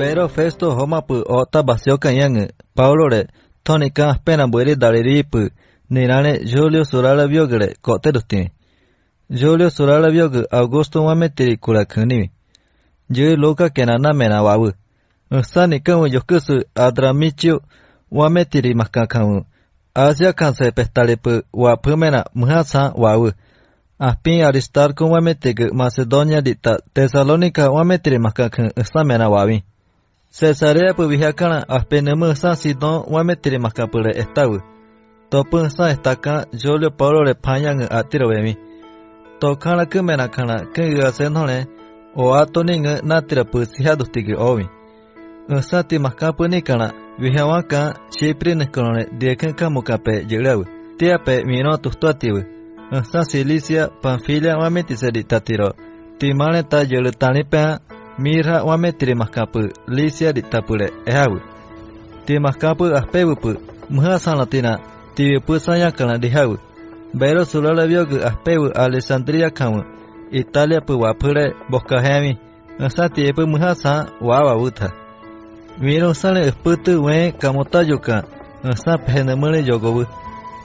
Pero Festo homapu ota basiokan yang Paulo re tonika pena bueri daliripu nirane Julio Suralabiogre koterusti. Julio Suralabiog Augusto wametiri kurakuni. Je loka kenana mena wawu. Sani kamu yokusu adramichu wametiri makakamu. Asia kanse pestalepu wapumena muhasa wawu. Aspin Aristarco wametege Macedonia dita Tesalonica wametiri makakun samena wawi. Cesarea pu vijakana aspenemu sa Sidon wametiri makapure estawu. Topun sa estaka Julio Paulo le panyang atiro bemi. Tokana kumena kana kenga senhole o atoning natira pu sihadustigi ovi. Usati makapuni kana vijawaka Chipre neskolone diekenka mukape jelawu. Tiape mino tustuatiwu. Sa Cilicia Panfilia wametisedi tatiro. Timane ta jelutanipa Mira wametiri makapu Lycia ditapule ehawu. Ti makapu aspebupu muhasan latina ti pusanya kana dihawu. Bero Suralabiog aspebu Alexandria kamu Italia pu wapure boskahemi. Asa ti epu muhasa wawa wuta. Miro sale esputu we kamotayuka. Asa penemule yogowu.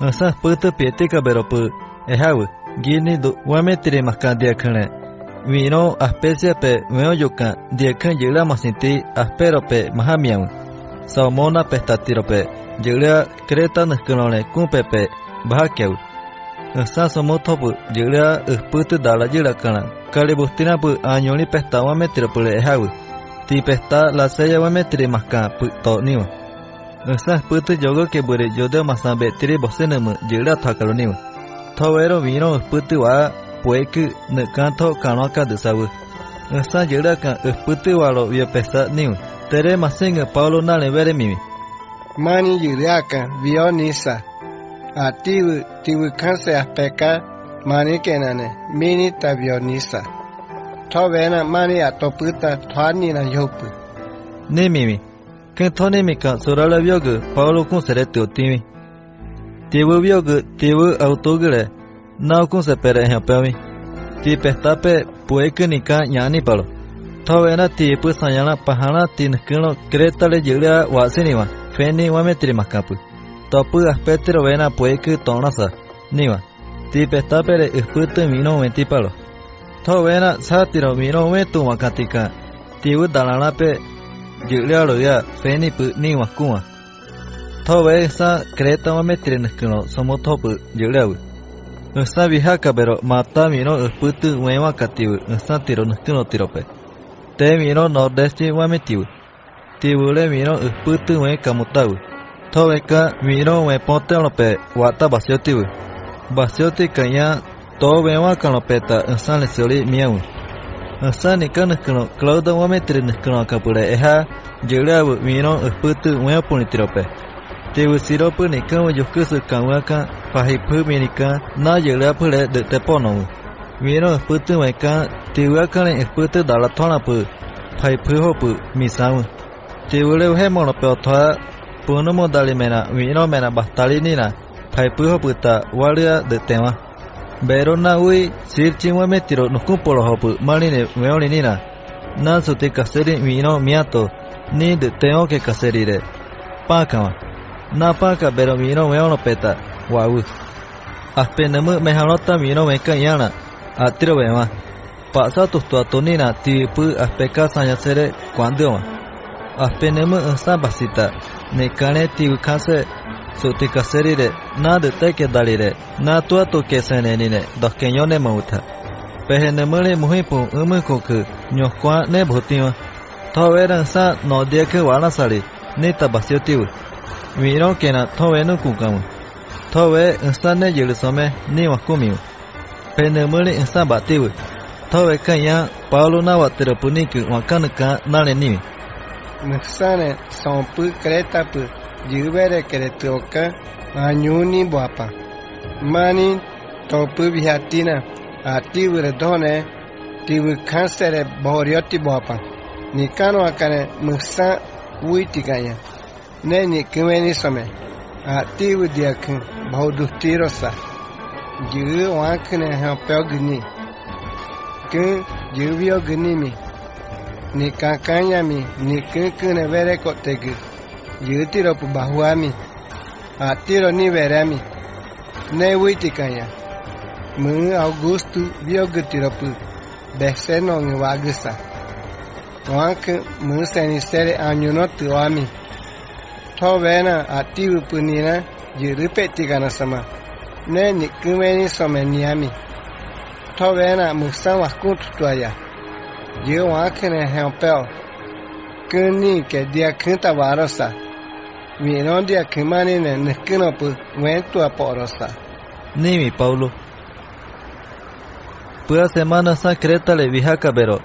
Asa esputu pietika beropu ehawu. Gini du wametiri makadia kane. Vino aspecia pe meoyuka diekan yela masinti aspero pe mahamiam. Saumona pestatiro pe yela Creta neskolone kumpepe bahakiau. Asa somotopu yela esputu dala yela kana. Kalibustina pu añoli pesta wametiro pule ehawu. Ti pesta la sella wametiri maska pu to niwa. Asa esputu yogo ke bure yodeo masambe tiri bosenemu yela takaloniwa. Towero vino esputu wa pueku nekanto kanoka desawu. Asa yeraka esputu walo viepesa niu. Tere masinga Paulo nale vere mimi. Mani yeraka vionisa. Tiwu kanse aspeka mani kenane mini ta vionisa. Tovena mani atoputa twani na yopu. Ne mimi. Kentone mika sorala viogu Paulo kun serete otimi. Tiwu viogu tiwu autogre. Nau kun se pere hempemi. Ti pestape pueke nika nyani palo. Tawena ti pu sanyana pahana ti neskino Creta le yura wasiniwa. Feni wametri makapu. Topu aspetro vena pueke tonasa. Niwa. Ti pestape le esputu mino venti palo. Tawena satiro mino vetu makatika. Ti u dalana pe yura loya feni pu niwa kuma. Tawe sa Creta wametri neskino somotopu yura. Asa vijaka pero mata mino esputu wewa katiu asa tiro neskino tirope. Te mino nordesti wametiu. Tibule mino esputu we kamutau. Toweka mino we potelope wata basiotiu. Basioti kanya to wewa kanopeta asa lesioli miau. Asa nika neskino Clauda wametri neskino kapure eha jelawu mino esputu we punitirope. Tibu siropu nika wajukusu kawaka pahipu minika na yela pule de tepono. Mino esputu weka tibu kane esputu dala tona pu pahipu hopu misamu. Tibu le hemono peotwa puno modali mena mino mena bastali nina pahipu hopu ta walia de tema. Bero na ui sirchi wametiro nukupolo hopu maline meoli nina. Na suti kaseri mino miato ni de teo ke kaseri de. Pakama. Napaka pero mino meono peta wawu. Aspenemu mehanota mino meka yana atiro bema. Pasa tustu atonina tipu aspeka sanyasere kuandioma. Aspenemu ensa basita nekane tipu kase suti kaserire na de teke dalire na tuato kesenenine doskenyone mauta. Pehenemule muhipu umukuku nyokwa ne bhutiwa. Tawera ensa no dieke wana sali ni tabasiotiu. Miro kena towenu kukamu. Towe instane yelusome ni wakumiu. Penemuli insta batiwu. Towe kanya Paulo na waterapuniku wakanuka nale nimi. Nuksane sompu Creta pu yubere keretuoka anyuni buapa. Mani topu vihatina atiwu redone tiwu kansere borioti buapa. Nikano akane nuksa uitikanya. Neni kumeni some atiwu diakun baudutirosa jiu wankne ha peogni kun juvio gnimi ni kakanya mi ni kene vere kotegu yutiro pu bahuami atiro ni verami ne witikanya mu Augusto biogutiro pu beseno ngwagisa wanke mu senisere anyuno tuami to vena ativu punina yurupetikana sama ne ni kumeni someniami to vena musan waskutu tuaya yo wanke ne hempel kuni ke dia kinta varosa mi non dia kimani ne nekino pu wentu aporosa Nimi Paulo Pua semana secreta le vijaca pero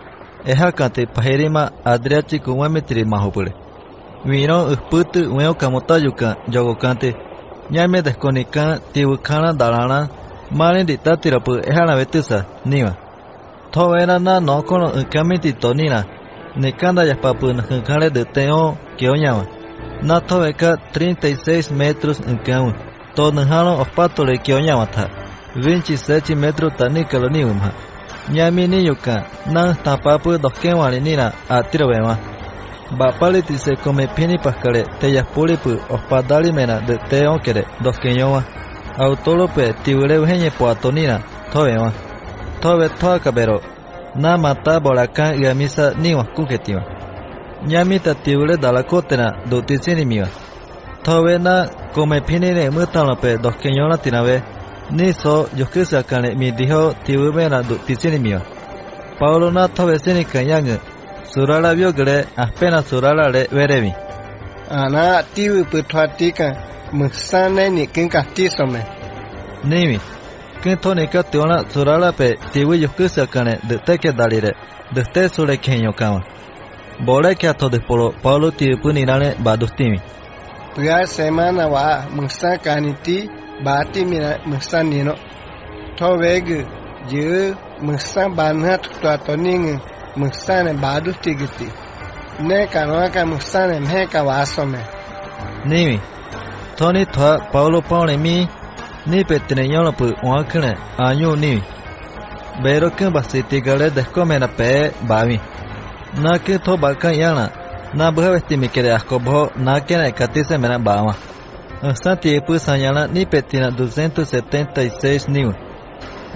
ejakante pajerima Adriático uemetri mahopure Vino usputu ueo kamotayuka yogokante Nyame desconica tibucana dalana Malin ditatirapu ejana vetusa Nima Tovera na no kono ukamiti tonina Nikanda yaspapu nkale de teo kioñama Na toveka 36 metros nkau To njano ospatole kioñama ta 27 metros tanikalo niumha Nyami niyuka Nan tapapu doskewali nina atirovema Bapaliti se come pini pascale Teyaspulipu ospadali mena de teo kere doskeñoma Autolope tibule ujeñe poatonina Tovema Tove toaka pero Na mata bolakan iamisa niwa kuketima Nyami tatiule dalakotena dutisini miwa Tove na come pinine mutanope doskeñona tinave Niso yokisa kane mi dijo tibumena dutisini miwa Paulo na tove sini kanyange Surala biogre apenas surala le veremi ana tivu putwatika musane ni kinkatisome Nimi Kintonika tiona surala pe tibu yokisa kane de teke dalire de te sule kenyo kama Bole que a todo polo Paulo tibu nirane badustimi Pua semana wa musa kaniti bati mina musa nino Tovegu je musa banhat tuatoningu musane badustigiti Ne kanoaka musane mheka wasome Nimi Toni toa Paulo paune mi Ni petine yono pu wankene anyu nimi Bero kin basiti gale deskomena pe bami Na ke to bakan yana Na buha vestimi kere askobo na kena katise mena bama Santi epu sanyana ni petina 276 niu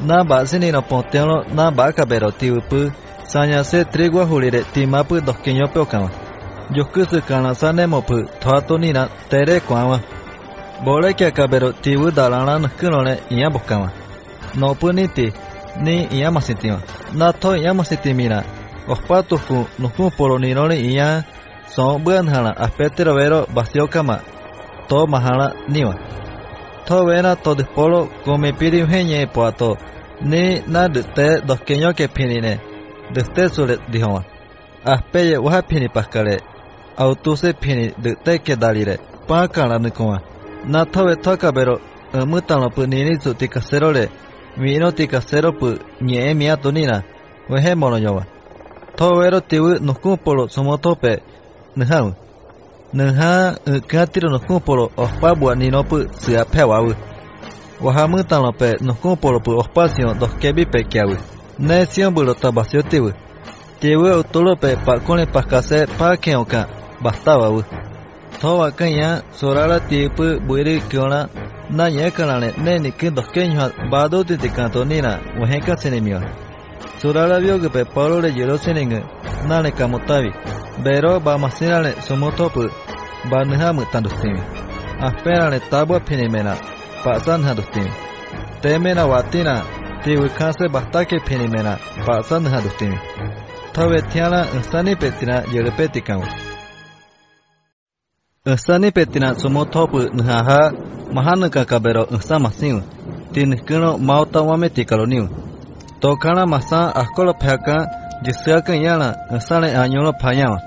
Na base ni no ponteano na baka bero tiupu Sanya se trigua hulire timapu doskeño peokama Yokusu kana sanemo pu toato nina tere kwama Bole que acabero tibu dalana nkunole iya bokama No puniti ni iya masitima Na to iya masitimina Ospato ku nukun polo ninole iya Son buanhala aspetero vero basio kama To mahala niwa To vena to dispolo come piri ujeñe poato Ni na dute doskeño que pinine Dute sule dijoma Aspeye waha pini paskale Autose pini dute que dalire Pakala nikoma Na tove toka pero mutano pu nini su tikasero le Mino tikasero pu nye miato nina Wehe mono yowa Tovero tibu nukun polo sumotope Nihau Niha katiro nukun polo Ospabua nino pu sia pewawu Waha mutano pe nukun polo pu ospasion doskebi pekiawu Ne sion bulo tabasio tibu Tibu autolope pa kone paskase pa keoka Bastawawu Towa kanya sorala tipu buiri kiona Na nye kanane ne nikin doskeño bado titikanto nina Wahenka sinemio Sorala bioge pe Paulo le yero sininge Nane kamotavi Bero ba masinale somotopu Ba nihamu tandustimi Asperale tabua pinimena Pasan hadustimi Temena watina Tibu kanse bastake pinimena Pasan hadustimi Tawe tiana insani petina yerepetikamo Insani petina somotopu nhaha Mahanuka kabero insama siu Tinikino mauta wameti kaloniu Tokana masa askola phaka Jisiaka yana insane anyolo payama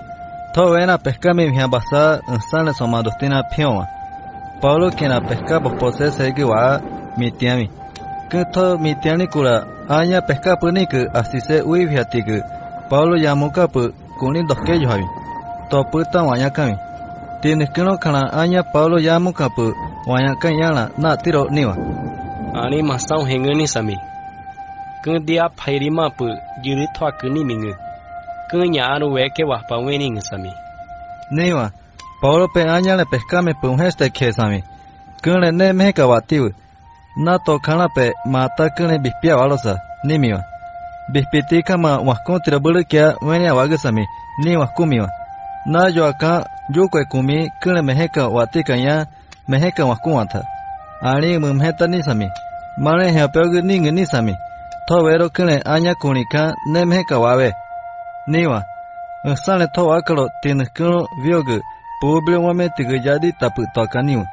Tovena pescami mia basa insane somadustina pioma Paulo kena pesca bospose segiwa mitiami Kito mitiani kula Anya pesca puniku asise uiviatiku Paulo yamuka pu kuni doske yohavi Toputa wanya kami Tinikino kana anya Paulo yamuka pu wanya kanyana na tiro niwa Ani masau hengeni sami Kundia pairima pu jiritwa kuni mingu Kunya anu weke wah pa winning sami. Niwa, Paulo pe aña le pescame pe un heste kesami. Kune ne meheka watiu. Na to kana pe mata kune bispia walosa. Nimiwa. Bispiti kama waskun tirabulu kia wenya wagasami. Ni waskumiwa. Na yo aka yukwe kumi kune meheka watika ya meheka waskun wata. Ani mumheta nisami. Mane heapiogu ningi nisami. Tovero kune aña kunika ne meheka wawe. Niwa. Sale to wakalo tinukuno viogu. Publio wame tigu jadi tapu tokaniwa.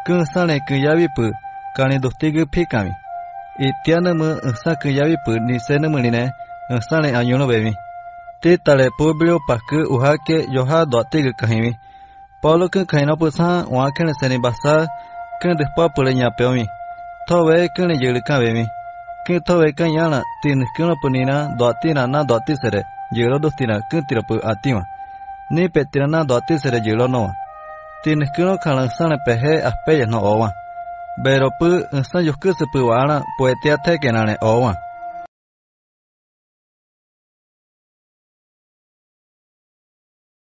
Kun sale kun yavi pu kani dostigu pikami. Itiana mu sa kun yavi pu ni sene muline sale ayuno bebi. Titale publio paku uhake yoha dotigu kahimi. Paulo kun kaino pu sa wakene seni basa kun despa pule nyapeomi. Towe kun yulika bebi. Kun towe kun yana tinukuno punina dotina na doti sere. Yelo dostina kun tirapu atima. Ni petirana doti sere yelo noa. Tienes que no calanzane peje aspeyes no owa. Pero pu insta yusku se pu wana poetia te que nane owa.